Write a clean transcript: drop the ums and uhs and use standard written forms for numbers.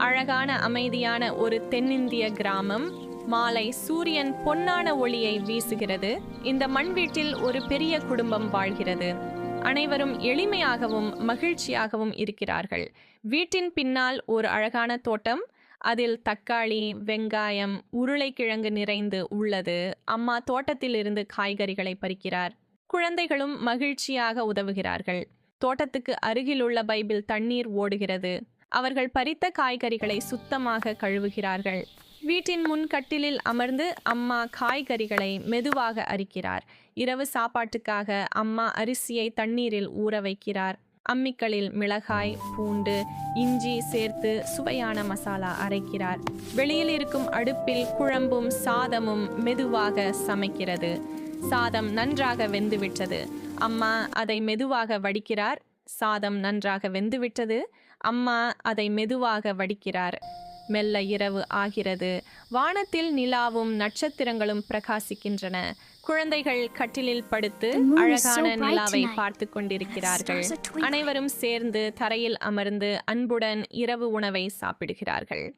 அழகான அமைதியான ஒரு தென்னிந்திய கிராமம். மாலை சூரியன் பொன்னான ஒளியை வீசுகிறது. இந்த மண் வீட்டில் ஒரு பெரிய குடும்பம் வாழ்கிறது. அனைவரும் எளிமையாகவும் மகிழ்ச்சியாகவும் இருக்கிறார்கள். வீட்டின் பின்னால் ஒரு அழகான தோட்டம். அதில் தக்காளி, வெங்காயம், உருளைக்கிழங்கு நிறைந்து உள்ளது. அம்மா தோட்டத்திலிருந்து காய்கறிகளை பறிக்கிறார். குழந்தைகளும் மகிழ்ச்சியாக உதவுகிறார்கள். தோட்டத்துக்கு அருகிலுள்ள பைபிள் தண்ணீர் ஓடுகிறது. அவர்கள் பறித்த காய்கறிகளை சுத்தமாக கழுவுகிறார்கள். வீட்டின் முன் கட்டிலில் அமர்ந்து அம்மா காய்கறிகளை மெதுவாக அரிக்கிறார். இரவு சாப்பாட்டுக்காக அம்மா அரிசியை தண்ணீரில் ஊற வைக்கிறார். அம்மிக்கல்லில் மிளகாய், பூண்டு, இஞ்சி சேர்த்து சுவையான மசாலா அரைக்கிறார். வெளியில் இருக்கும் அடுப்பில் குழம்பும் சாதமும் மெதுவாக சமைக்கிறது. சாதம் நன்றாக வெந்துவிட்டது. அம்மா அதை மெதுவாக வடிக்கிறார். சாதம் நன்றாக வெந்துவிட்டது. அம்மா அதை மெதுவாக வடிக்கிறார். மெல்ல இரவு ஆகிறது. வானத்தில் நிலாவும் நட்சத்திரங்களும் பிரகாசிக்கின்றன. குழந்தைகள் கட்டிலில் படுத்து அழகான நிலாவை பார்த்து கொண்டிருக்கிறார்கள். அனைவரும் சேர்ந்து தரையில் அமர்ந்து அன்புடன் இரவு உணவை சாப்பிடுகிறார்கள்.